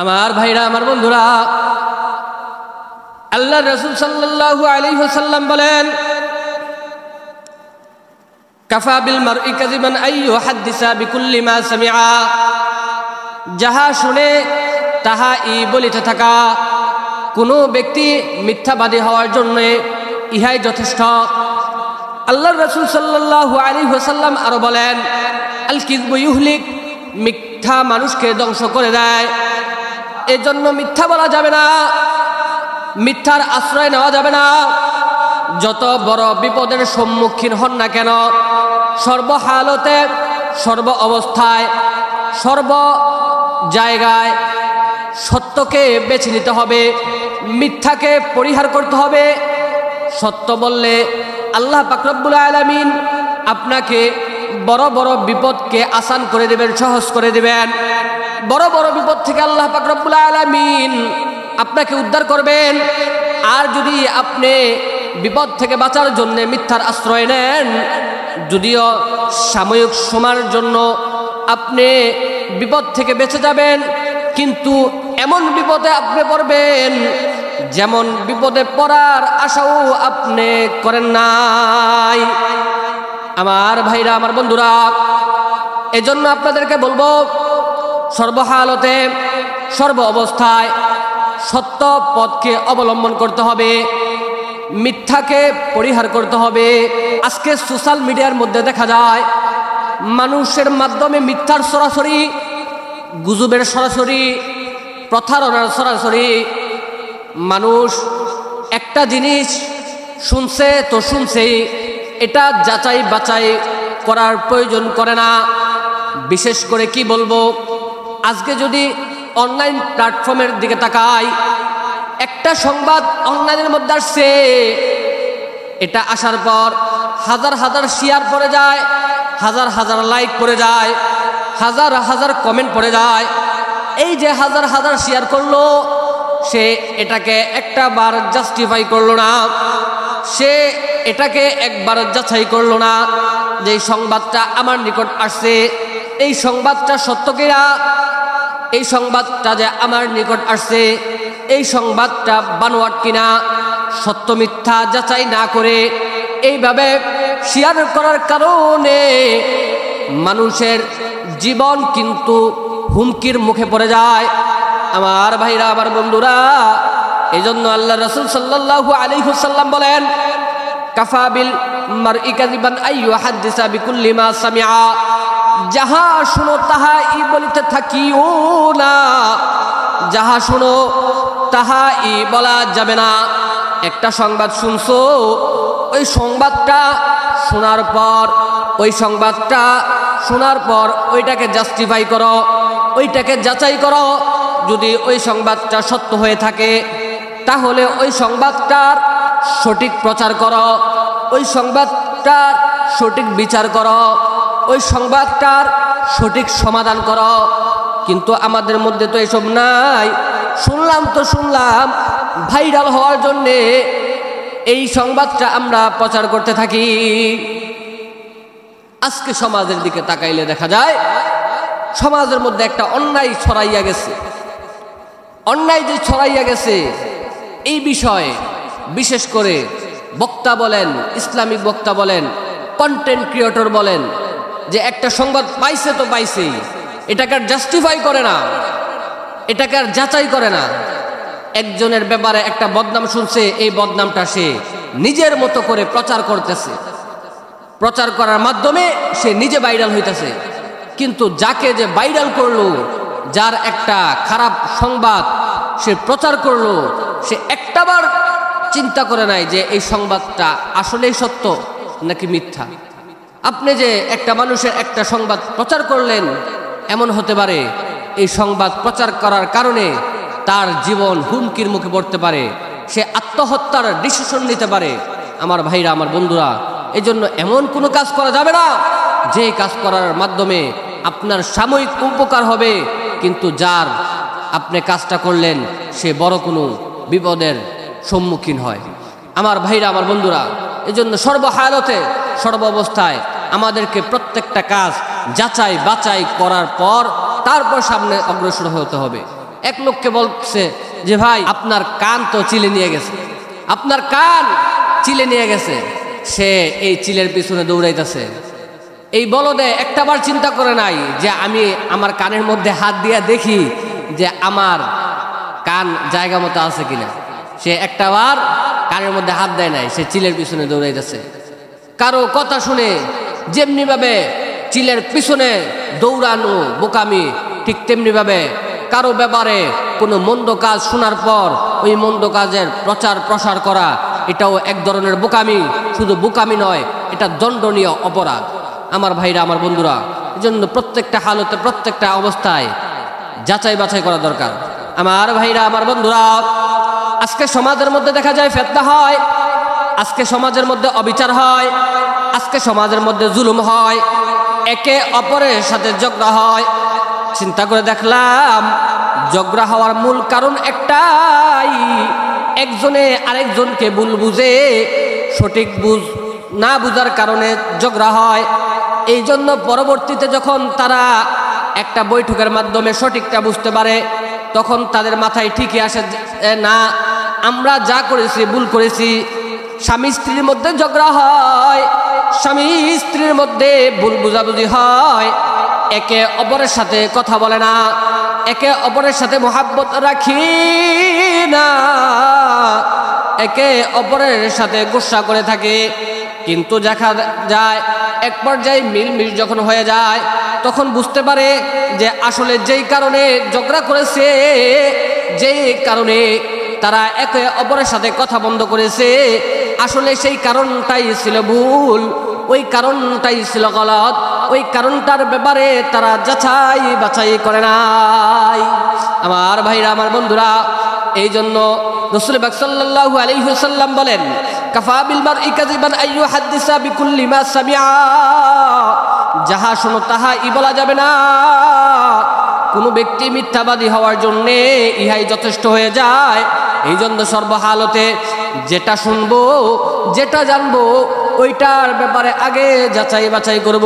আমার ভাইরা, আমার বন্ধুরা, আল্লাহর রাসূল সাল্লাল্লাহু আলাইহি ওয়াসাল্লাম বলেন, কাফা বিল মারই কাযিবান আই ইউহাদ্দিসা বিকুল্লি মা সামিআ। যাহা শুনে তাহা বলিতে থাকা। কোনো ব্যক্তি মিথ্যাবাদী হওয়ার জন্য ইহাই যথেষ্ট। আল্লাহর রাসূল সাল্লাল্লাহু আলাইহি ওয়াসাল্লাম আরো বলেন, আল কিযবু ইউহলিক। মিথ্যা মানুষকে ধ্বংস করে দেয়। এজন্য মিথ্যা বলা যাবে না, মিথ্যার আশ্রয় নেওয়া যাবে না। যত বড় বিপদের সম্মুখীন হন না কেন, সর্বহালতে, সর্ব অবস্থায়, সর্ব জায়গায় সত্যকে বেছে নিতে হবে, মিথ্যাকে পরিহার করতে হবে। সত্য বললে আল্লাহ পাক রব্বুল আলামিন আপনাকে বড় বড় বিপদকে আসান করে দেবেন, সহজ করে দেবেন। বড় বড় বিপদ থেকে আল্লাহ পাক রব্বুল আলামিন আপনাকে উদ্ধার করবেন। আর যদি আপনি বিপদ থেকে বাঁচার জন্য মিথ্যার আশ্রয় নেন, যদিও সাময়িক সময়ের জন্য আপনি বিপদ থেকে বেঁচে যাবেন, কিন্তু এমন বিপদে আপনি পড়বেন যেমন বিপদে পড়ার আশাও আপনি করেন নাই। আমার ভাইরা, আমার বন্ধুরা, এজন্য আপনাদেরকে বলবো, সর্বহালতে, সর্ব অবস্থায় সত্য পথকে অবলম্বন করতে হবে, মিথ্যাকে পরিহার করতে হবে। আজকে সোশ্যাল মিডিয়ার মধ্যে দেখা যায় মানুষের মাধ্যমে মিথ্যার সরাসরি, গুজবের সরাসরি, প্রতারণার সরাসরি। মানুষ একটা জিনিস শুনছে তো শুনছেই, এটা যাচাই বাছাই করার প্রয়োজন করে না। বিশেষ করে কি বলবো, আজকে যদি অনলাইন প্ল্যাটফর্মের দিকে তাকাই, একটা সংবাদ অনলাইনের মধ্যে আসছে, এটা আসার পর হাজার হাজার শেয়ার পড়ে যায়, হাজার হাজার লাইক পড়ে যায়, হাজার হাজার কমেন্ট পড়ে যায়। এই যে হাজার হাজার শেয়ার করলো, সে এটাকে একটা বার জাস্টিফাই করলো না, সে এটাকে একবার যাচাই করলো না যে এই সংবাদটা আমার নিকট আসছে, এই সংবাদটা সত্য কিনা, এই সংবাদটা যে আমার নিকট আসছে, এই সংবাদটা বানোয়াট কিনা, সত্য মিথ্যা যাচাই না করে এইভাবে শেয়ার করার কারণে মানুষের জীবন কিন্তু হুমকির মুখে পড়ে যায়। আমার ভাইরা, আমার বন্ধুরা, এজন্য আল্লাহ রাসূল সাল্লাল্লাহু আলাইহি ওয়াসাল্লাম বলেন, কাফা বিল মারই কাযিবান আই ইউহাদ্দিসা বিকুল্লি মা সামিআ। যাহা শুনো তাহা বলিতে থাকিও না, যাহা শুনো তাহা বলা যাবে না। একটা সংবাদ শুনছো, ওই সংবাদটা শোনার পর, ওই সংবাদটা শোনার পর ওইটাকে জাস্টিফাই করো, ওইটাকে যাচাই করো। যদি ওই সংবাদটা সত্য হয়ে থাকে, তাহলে ওই সংবাদটার সঠিক প্রচার করো, ওই সংবাদটার সঠিক বিচার করো, ওই সংবাদটার সঠিক সমাধান করো। কিন্তু আমাদের মধ্যে তো এসব নাই। শুনলাম তো শুনলাম, ভাইরাল হওয়ার জন্যে এই সংবাদটা আমরা প্রচার করতে থাকি। আজকে সমাজের দিকে তাকাইলে দেখা যায় সমাজের মধ্যে একটা অন্যায় ছড়াইয়া গেছে। অন্যায় যে ছড়াইয়া গেছে, এই বিষয়ে বিশেষ করে বক্তা বলেন, ইসলামিক বক্তা বলেন, কন্টেন্ট ক্রিয়েটর বলেন, যে একটা সংবাদ পাইছে তো পাইছেই, এটাকে আর জাস্টিফাই করে না, এটাকে আর যাচাই করে না। একজনের ব্যাপারে একটা বদনাম শুনছে, এই বদনামটা সে নিজের মতো করে প্রচার করতেছে, প্রচার করার মাধ্যমে সে নিজে ভাইরাল হইতেছে। কিন্তু যাকে যে ভাইরাল করলো, যার একটা খারাপ সংবাদ সে প্রচার করলো, সে একটাবার চিন্তা করে নাই যে এই সংবাদটা আসলেই সত্য নাকি মিথ্যা। আপনি যে একটা মানুষের একটা সংবাদ প্রচার করলেন, এমন হতে পারে এই সংবাদ প্রচার করার কারণে তার জীবন হুমকির মুখে পড়তে পারে, সে আত্মহত্যার ডিসিশন নিতে পারে। আমার ভাইরা, আমার বন্ধুরা, এজন্য এমন কোনো কাজ করা যাবে না যে কাজ করার মাধ্যমে আপনার সাময়িক উপকার হবে, কিন্তু যার আপনি কাজটা করলেন সে বড় কোনো বিপদের সম্মুখীন হয়। আমার ভাইরা, আমার বন্ধুরা, এজন্য সর্বহালতে, সর্ব অবস্থায় আমাদেরকে প্রত্যেকটা কাজ যাচাই বাছাই করার পর তারপর সামনে অগ্রসর হতে হবে। এক লোককে বলছে যে ভাই আপনার কান তো চিলে নিয়ে গেছে, আপনার কান চিলে নিয়ে গেছে। সে এই চিলের পিছনে দৌড়াইতেছে। এই বলদে একটাবার চিন্তা করে নাই যে আমি আমার কানের মধ্যে হাত দিয়ে দেখি যে আমার কান জায়গা মতো আছে কিনা। সে একটাবার কানের মধ্যে হাত দেয় নাই, সে চিলের পিছনে দৌড়াইতেছে। কারো কথা শুনে যেমনি ভাবে চিলের পিছনে দৌড়ানো বোকামি, ঠিক তেমনি ভাবে কারো ব্যাপারে কোনো মন্দ কাজ শোনার পর ওই মন্দ কাজের প্রচার প্রসার করা, এটাও এক ধরনের বোকামি। শুধু বোকামি নয়, এটা দণ্ডনীয় অপরাধ। আমার ভাইরা, আমার বন্ধুরা, এজন্য প্রত্যেকটা হালতে, প্রত্যেকটা অবস্থায় যাচাই বাছাই করা দরকার। আমার ভাইরা, আমার বন্ধুরা, আজকে সমাজের মধ্যে দেখা যায় ফিতনা হয়, আজকে সমাজের মধ্যে অবিচার হয়, আজকে সমাজের মধ্যে জুলুম হয়, একে অপরের সাথে ঝগড়া হয়। চিন্তা করে দেখলাম ঝগড়া হওয়ার মূল কারণ একটাই, একজনে আরেকজনকে ভুল বুঝে, সঠিক বুঝ না বুঝার কারণে ঝগড়া হয়। এই জন্য পরবর্তীতে যখন তারা একটা বৈঠকের মাধ্যমে সঠিকটা বুঝতে পারে, তখন তাদের মাথায় ঠিকই আসে না আমরা যা করেছি ভুল করেছি। স্বামী স্ত্রীর মধ্যে ঝগড়া হয়, স্বামী স্ত্রীর মধ্যে ভুল বুঝাবুঝি হয়, একে অপরের সাথে কথা বলে না, একে অপরের সাথে মহাব্বত রাখি না, একে অপরের সাথে গুসা করে থাকে। কিন্তু দেখা যায় এক পর্যায়ে মিলমিশ যখন হয়ে যায়, তখন বুঝতে পারে যে আসলে যেই কারণে ঝগড়া করেছে, যেই কারণে তারা একে অপরের সাথে কথা বন্ধ করেছে, আসলে সেই কারণটাই ছিল ভুল, ওই কারণটাই ছিল গলত, ওই কারণটার ব্যাপারে তারা যাচাই বাছাই করে নাই। আমার ভাইরা, আমার বন্ধুরা, এই জন্য রাসূল পাক সাল্লাল্লাহু আলাইহি ওয়াসাল্লাম বলেন, কাফা বিল মারই কাযিবান আইয়ু হাদিসা বিকুল্লি মা সামিআ। যাহা শোনো তাহাই বলা যাবে না। কোনো ব্যক্তি মিথ্যাবাদী হওয়ার জন্যে ইহাই যথেষ্ট হয়ে যায়। এই জন্য সর্বহালতে যেটা শুনবো, যেটা জানবো, ওইটার ব্যাপারে আগে যাচাই বাছাই করব।